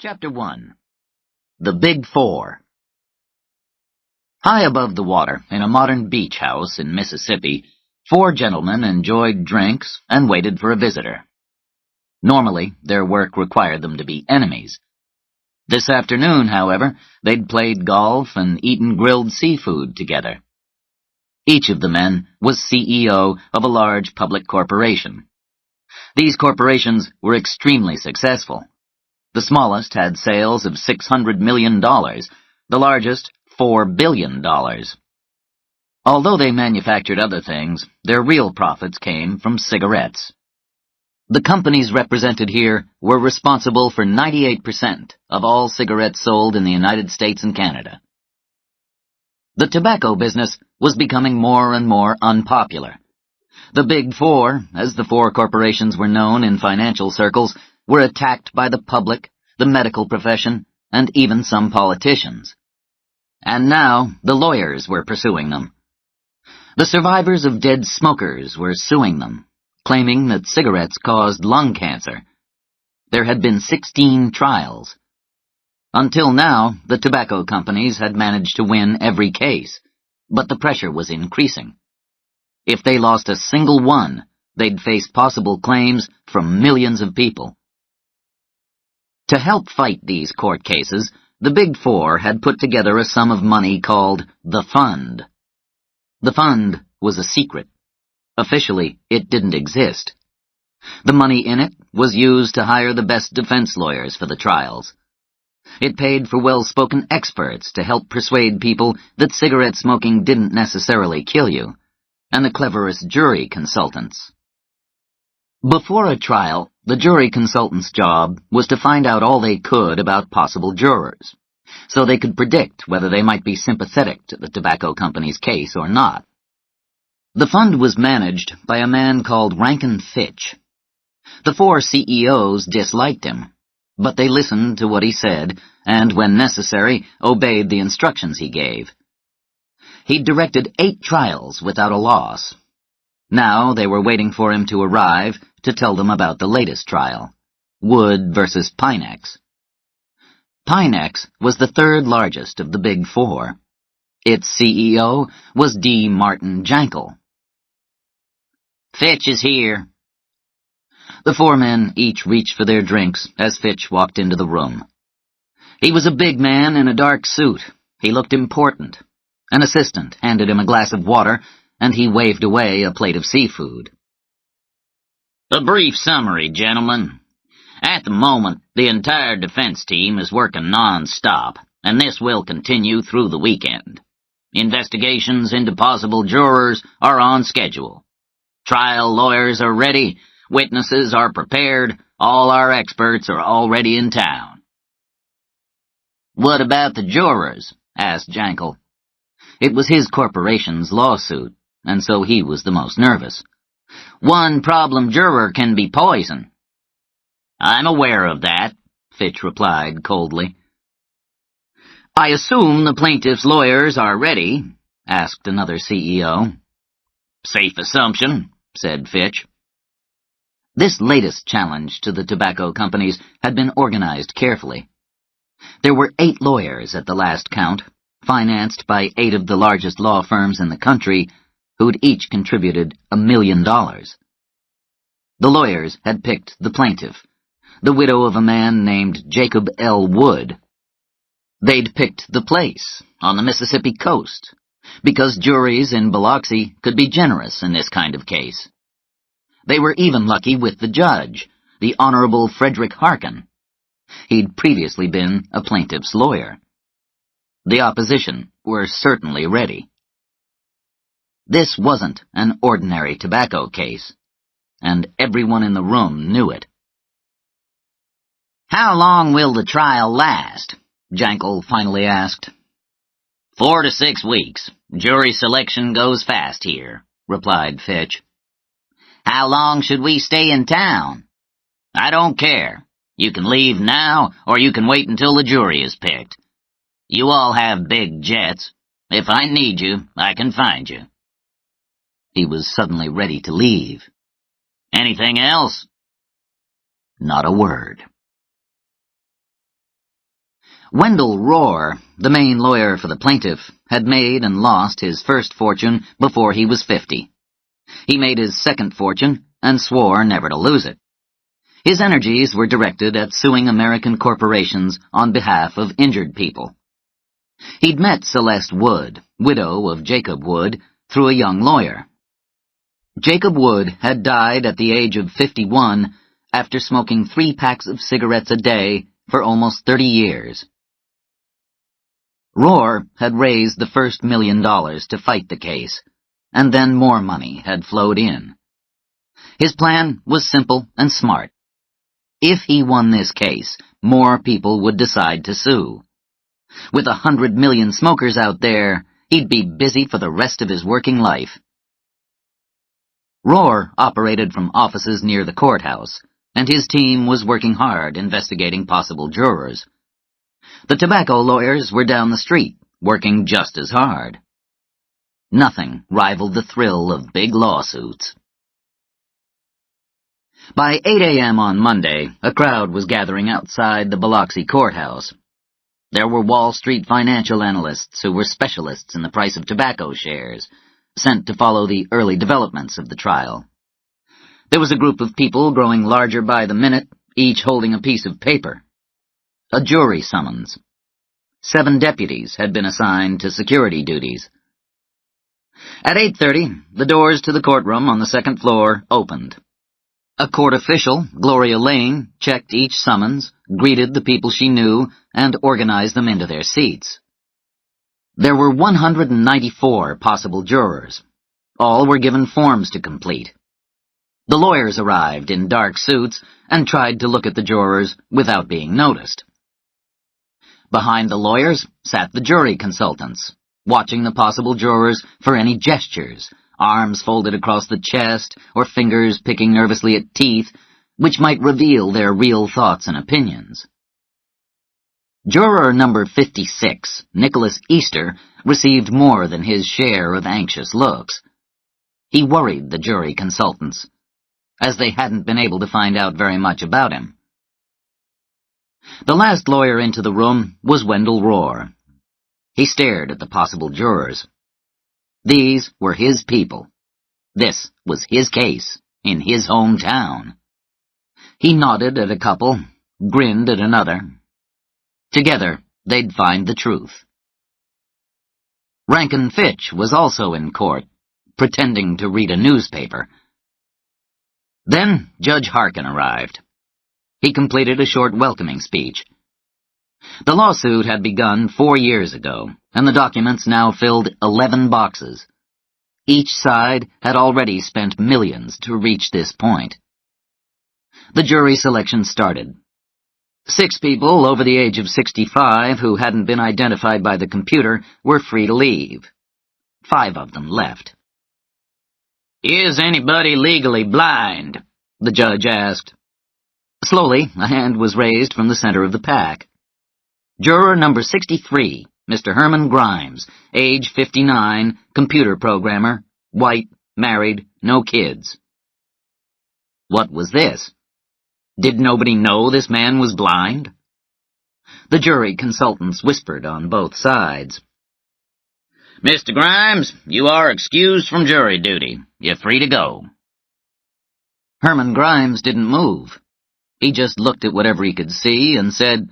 Chapter 1. The Big Four. High above the water, in a modern beach house in Mississippi, four gentlemen enjoyed drinks and waited for a visitor. Normally, their work required them to be enemies. This afternoon, however, they'd played golf and eaten grilled seafood together. Each of the men was CEO of a large public corporation. These corporations were extremely successful. The smallest had sales of $600 million, the largest $4 billion. Although they manufactured other things, their real profits came from cigarettes. The companies represented here were responsible for 98% of all cigarettes sold in the United States and Canada. The tobacco business was becoming more and more unpopular. The Big Four, as the four corporations were known in financial circles, were attacked by the public, the medical profession, and even some politicians. And now the lawyers were pursuing them. The survivors of dead smokers were suing them, claiming that cigarettes caused lung cancer. There had been 16 trials. Until now, the tobacco companies had managed to win every case, but the pressure was increasing. If they lost a single one, they'd face possible claims from millions of people. To help fight these court cases, the Big Four had put together a sum of money called the Fund. The Fund was a secret. Officially, it didn't exist. The money in it was used to hire the best defense lawyers for the trials. It paid for well-spoken experts to help persuade people that cigarette smoking didn't necessarily kill you, and the cleverest jury consultants. Before a trial, the jury consultant's job was to find out all they could about possible jurors, so they could predict whether they might be sympathetic to the tobacco company's case or not. The fund was managed by a man called Rankin Fitch. The four CEOs disliked him, but they listened to what he said and, when necessary, obeyed the instructions he gave. He'd directed 8 trials without a loss. Now they were waiting for him to arrive to tell them about the latest trial, Wood versus Pinex. Pinex was the third largest of the Big Four. Its CEO was D. Martin Jankel. "Fitch is here." The four men each reached for their drinks as Fitch walked into the room. He was a big man in a dark suit. He looked important. An assistant handed him a glass of water, and he waved away a plate of seafood. "A brief summary, gentlemen. At the moment, the entire defense team is working non-stop, and this will continue through the weekend. Investigations into possible jurors are on schedule. Trial lawyers are ready, witnesses are prepared, all our experts are already in town." "What about the jurors?" asked Jankel. It was his corporation's lawsuit, and so he was the most nervous. "One problem juror can be poison." "I'm aware of that," Fitch replied coldly. "I assume the plaintiff's lawyers are ready?" asked another CEO. "Safe assumption," said Fitch. This latest challenge to the tobacco companies had been organized carefully. There were 8 lawyers at the last count, financed by 8 of the largest law firms in the country, who'd each contributed $1 million. The lawyers had picked the plaintiff, the widow of a man named Jacob L. Wood. They'd picked the place, on the Mississippi coast, because juries in Biloxi could be generous in this kind of case. They were even lucky with the judge, the Honorable Frederick Harkin. He'd previously been a plaintiff's lawyer. The opposition were certainly ready. This wasn't an ordinary tobacco case, and everyone in the room knew it. "How long will the trial last?" Jankel finally asked. 4 to 6 weeks. Jury selection goes fast here," replied Fitch. "How long should we stay in town?" "I don't care. You can leave now, or you can wait until the jury is picked. You all have big jets. If I need you, I can find you." He was suddenly ready to leave. "Anything else?" Not a word. Wendell Rohr, the main lawyer for the plaintiff, had made and lost his first fortune before he was 50. He made his second fortune and swore never to lose it. His energies were directed at suing American corporations on behalf of injured people. He'd met Celeste Wood, widow of Jacob Wood, through a young lawyer. Jacob Wood had died at the age of 51 after smoking 3 packs of cigarettes a day for almost 30 years. Rohr had raised the first $1 million to fight the case, and then more money had flowed in. His plan was simple and smart. If he won this case, more people would decide to sue. With 100 million smokers out there, he'd be busy for the rest of his working life. Rohr operated from offices near the courthouse, and his team was working hard investigating possible jurors. The tobacco lawyers were down the street, working just as hard. Nothing rivaled the thrill of big lawsuits. By 8 a.m. on Monday, a crowd was gathering outside the Biloxi courthouse. There were Wall Street financial analysts who were specialists in the price of tobacco shares, sent to follow the early developments of the trial. There was a group of people growing larger by the minute, each holding a piece of paper. A jury summons. 7 deputies had been assigned to security duties. At 8:30, the doors to the courtroom on the second floor opened. A court official, Gloria Lane, checked each summons, greeted the people she knew, and organized them into their seats. There were 194 possible jurors. All were given forms to complete. The lawyers arrived in dark suits and tried to look at the jurors without being noticed. Behind the lawyers sat the jury consultants, watching the possible jurors for any gestures, arms folded across the chest or fingers picking nervously at teeth, which might reveal their real thoughts and opinions. Juror number 56, Nicholas Easter, received more than his share of anxious looks. He worried the jury consultants, as they hadn't been able to find out very much about him. The last lawyer into the room was Wendell Rohr. He stared at the possible jurors. These were his people. This was his case, in his hometown. He nodded at a couple, grinned at another. Together, they'd find the truth. Rankin Fitch was also in court, pretending to read a newspaper. Then Judge Harkin arrived. He completed a short welcoming speech. The lawsuit had begun 4 years ago, and the documents now filled 11 boxes. Each side had already spent millions to reach this point. The jury selection started. 6 people over the age of 65 who hadn't been identified by the computer were free to leave. 5 of them left. "Is anybody legally blind?" the judge asked. Slowly, a hand was raised from the center of the pack. Juror number 63, Mr. Herman Grimes, age 59, computer programmer, white, married, no kids. What was this? Did nobody know this man was blind? The jury consultants whispered on both sides. "Mr. Grimes, you are excused from jury duty. You're free to go." Herman Grimes didn't move. He just looked at whatever he could see and said,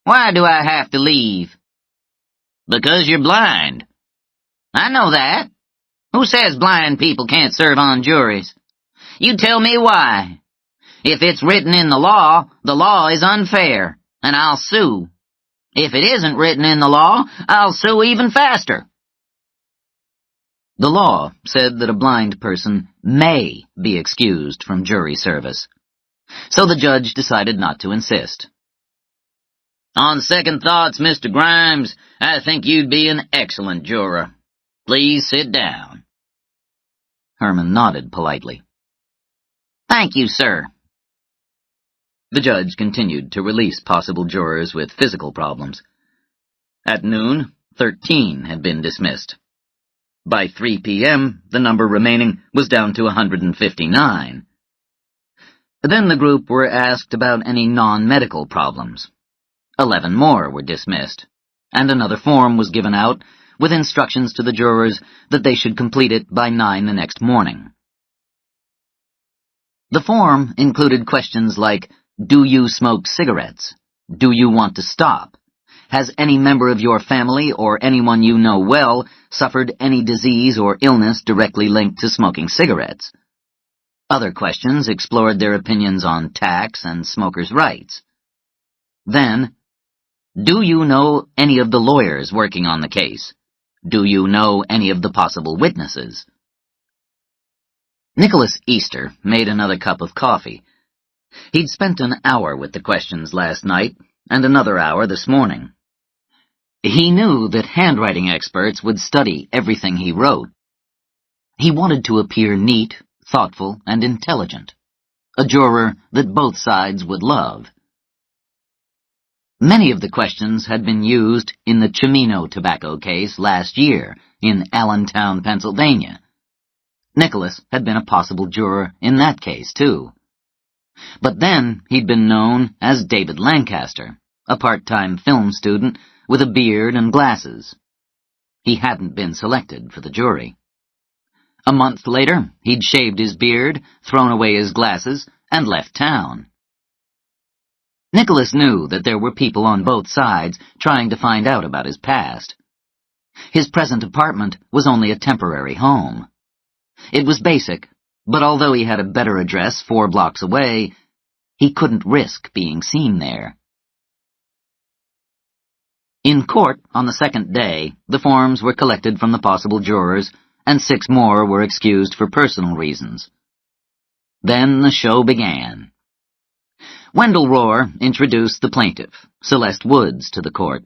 "Why do I have to leave?" "Because you're blind." "I know that. Who says blind people can't serve on juries? You tell me why. If it's written in the law is unfair, and I'll sue. If it isn't written in the law, I'll sue even faster." The law said that a blind person may be excused from jury service, so the judge decided not to insist. "On second thoughts, Mr. Grimes, I think you'd be an excellent juror. Please sit down." Herman nodded politely. "Thank you, sir." The judge continued to release possible jurors with physical problems. At noon, 13 had been dismissed. By 3 p.m., the number remaining was down to 159. Then the group were asked about any non-medical problems. 11 more were dismissed, and another form was given out with instructions to the jurors that they should complete it by 9 the next morning. The form included questions like, do you smoke cigarettes? Do you want to stop? Has any member of your family or anyone you know well suffered any disease or illness directly linked to smoking cigarettes? Other questions explored their opinions on tax and smokers' rights. Then, do you know any of the lawyers working on the case? Do you know any of the possible witnesses? Nicholas Easter made another cup of coffee. He'd spent an hour with the questions last night, and another hour this morning. He knew that handwriting experts would study everything he wrote. He wanted to appear neat, thoughtful, and intelligent, a juror that both sides would love. Many of the questions had been used in the Cimino tobacco case last year in Allentown, Pennsylvania. Nicholas had been a possible juror in that case, too. But then he'd been known as David Lancaster, a part-time film student with a beard and glasses. He hadn't been selected for the jury. A month later, he'd shaved his beard, thrown away his glasses, and left town. Nicholas knew that there were people on both sides trying to find out about his past. His present apartment was only a temporary home. It was basic, but although he had a better address 4 blocks away, he couldn't risk being seen there. In court on the second day, the forms were collected from the possible jurors, and 6 more were excused for personal reasons. Then the show began. Wendell Rohr introduced the plaintiff, Celeste Woods, to the court.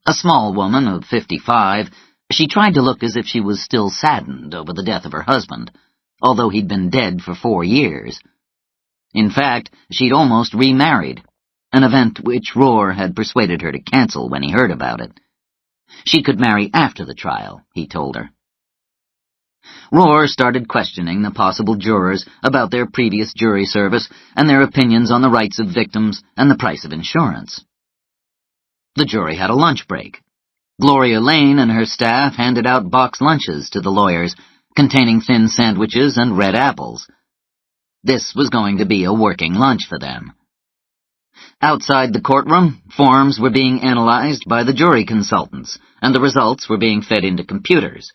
A small woman of 55, she tried to look as if she was still saddened over the death of her husband, although he'd been dead for 4 years. In fact, she'd almost remarried, an event which Rohr had persuaded her to cancel when he heard about it. She could marry after the trial, he told her. Rohr started questioning the possible jurors about their previous jury service and their opinions on the rights of victims and the price of insurance. The jury had a lunch break. Gloria Lane and her staff handed out box lunches to the lawyers, containing thin sandwiches and red apples. This was going to be a working lunch for them. Outside the courtroom, forms were being analyzed by the jury consultants, and the results were being fed into computers.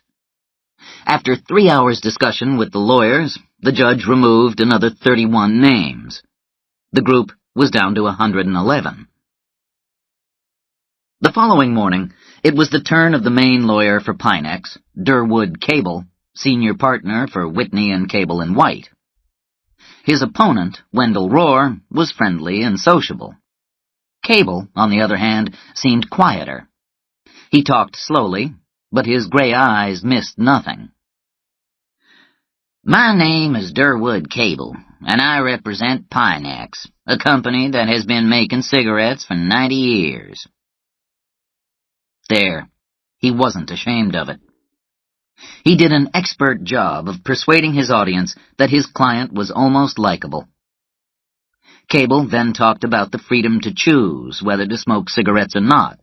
After 3 hours' discussion with the lawyers, the judge removed another 31 names. The group was down to 111. The following morning, it was the turn of the main lawyer for Pinex, Durwood Cable, senior partner for Whitney and Cable and White. His opponent, Wendell Rohr, was friendly and sociable. Cable, on the other hand, seemed quieter. He talked slowly, but his gray eyes missed nothing. My name is Durwood Cable, and I represent Pinex, a company that has been making cigarettes for 90 years. There, he wasn't ashamed of it. He did an expert job of persuading his audience that his client was almost likable. Cable then talked about the freedom to choose whether to smoke cigarettes or not.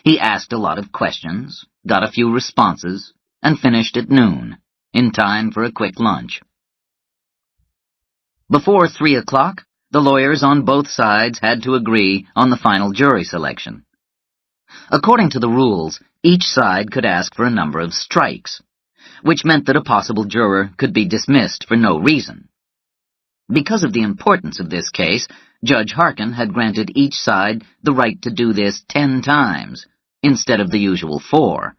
He asked a lot of questions, got a few responses, and finished at noon, in time for a quick lunch. Before 3 o'clock, the lawyers on both sides had to agree on the final jury selection. According to the rules, each side could ask for a number of strikes, which meant that a possible juror could be dismissed for no reason. Because of the importance of this case, Judge Harkin had granted each side the right to do this 10 times, instead of the usual 4.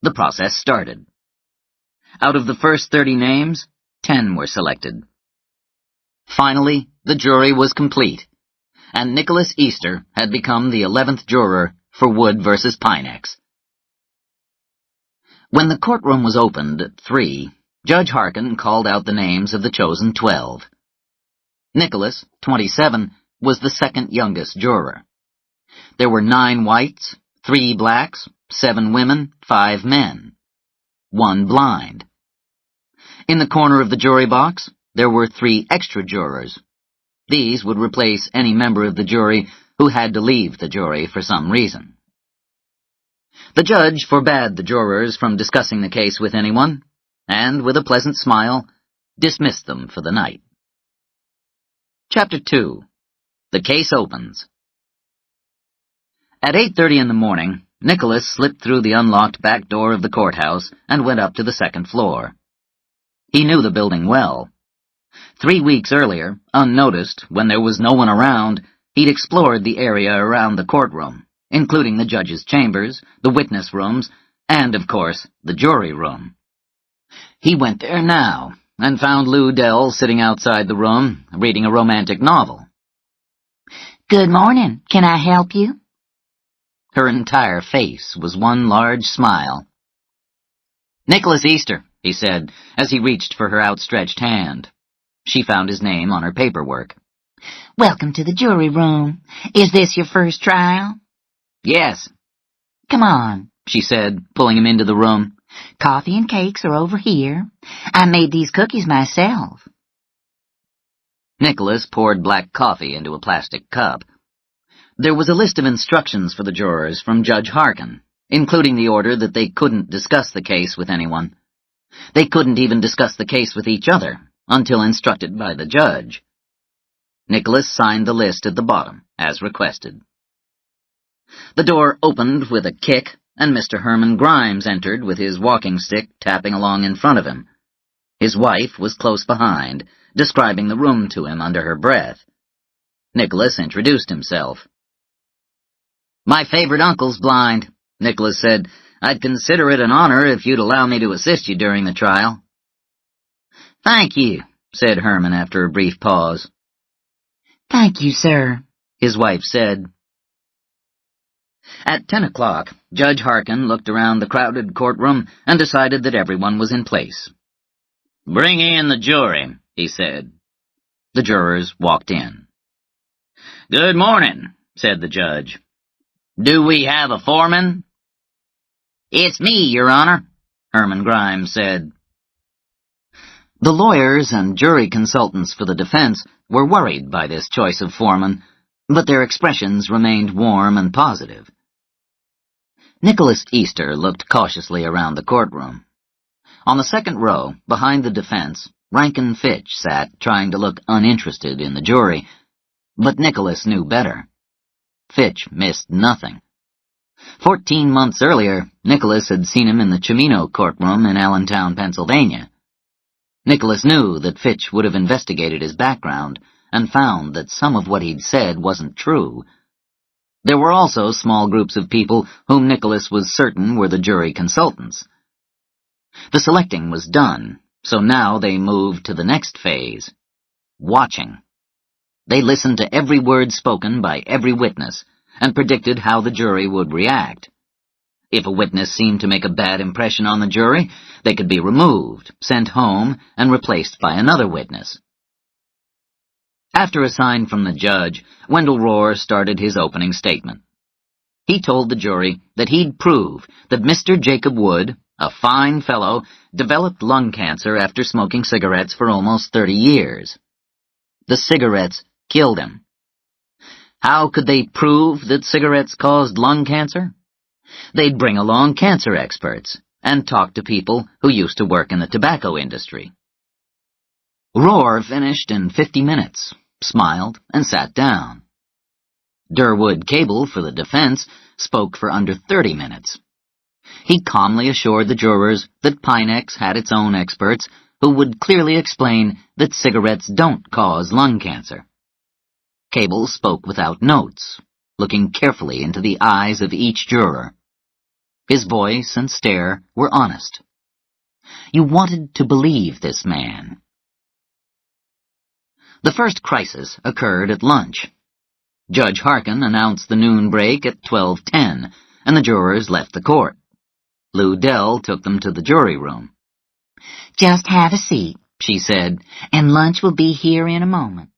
The process started. Out of the first 30 names, 10 were selected. Finally, the jury was complete, and Nicholas Easter had become the 11th juror for Wood versus Pinex. When the courtroom was opened at 3, Judge Harkin called out the names of the chosen 12. Nicholas, 27, was the second youngest juror. There were 9 whites, 3 blacks, 7 women, 5 men, 1 blind. In the corner of the jury box, there were 3 extra jurors. These would replace any member of the jury who had to leave the jury for some reason. The judge forbade the jurors from discussing the case with anyone, and with a pleasant smile, dismissed them for the night. Chapter 2. The Case Opens. At 8:30 in the morning, Nicholas slipped through the unlocked back door of the courthouse and went up to the second floor. He knew the building well. 3 weeks earlier, unnoticed, when there was no one around, he'd explored the area around the courtroom, including the judge's chambers, the witness rooms, and, of course, the jury room. He went there now, and found Lou Dell sitting outside the room, reading a romantic novel. "Good morning. Can I help you?" Her entire face was one large smile. "Nicholas Easter," he said, as he reached for her outstretched hand. She found his name on her paperwork. "Welcome to the jury room. Is this your first trial?" "Yes." "Come on," she said, pulling him into the room. "Coffee and cakes are over here. I made these cookies myself." Nicholas poured black coffee into a plastic cup. There was a list of instructions for the jurors from Judge Harkin, including the order that they couldn't discuss the case with anyone. They couldn't even discuss the case with each other until instructed by the judge. Nicholas signed the list at the bottom, as requested. The door opened with a kick, and Mr. Herman Grimes entered with his walking stick tapping along in front of him. His wife was close behind, describing the room to him under her breath. Nicholas introduced himself. "My favorite uncle's blind," Nicholas said. "I'd consider it an honor if you'd allow me to assist you during the trial." "Thank you," said Herman after a brief pause. "Thank you, sir," his wife said. At 10 o'clock, Judge Harkin looked around the crowded courtroom and decided that everyone was in place. "Bring in the jury," he said. The jurors walked in. "Good morning," said the judge. "Do we have a foreman?" "It's me, Your Honor," Herman Grimes said. The lawyers and jury consultants for the defense were worried by this choice of foreman, but their expressions remained warm and positive. Nicholas Easter looked cautiously around the courtroom. On the second row, behind the defense, Rankin Fitch sat, trying to look uninterested in the jury, but Nicholas knew better. Fitch missed nothing. 14 months earlier, Nicholas had seen him in the Cimino courtroom in Allentown, Pennsylvania. Nicholas knew that Fitch would have investigated his background and found that some of what he'd said wasn't true. There were also small groups of people whom Nicholas was certain were the jury consultants. The selecting was done, so now they moved to the next phase, watching. They listened to every word spoken by every witness and predicted how the jury would react. If a witness seemed to make a bad impression on the jury, they could be removed, sent home, and replaced by another witness. After a sign from the judge, Wendell Rohr started his opening statement. He told the jury that he'd prove that Mr. Jacob Wood, a fine fellow, developed lung cancer after smoking cigarettes for almost 30 years. The cigarettes killed him. How could they prove that cigarettes caused lung cancer? They'd bring along cancer experts and talk to people who used to work in the tobacco industry. Rohr finished in 50 minutes, smiled, and sat down. Durwood Cable, for the defense, spoke for under 30 minutes. He calmly assured the jurors that Pinex had its own experts who would clearly explain that cigarettes don't cause lung cancer. Cable spoke without notes, looking carefully into the eyes of each juror. His voice and stare were honest. You wanted to believe this man. The first crisis occurred at lunch. Judge Harkin announced the noon break at 12:10, and the jurors left the court. Lou Dell took them to the jury room. "Just have a seat," she said, "and lunch will be here in a moment."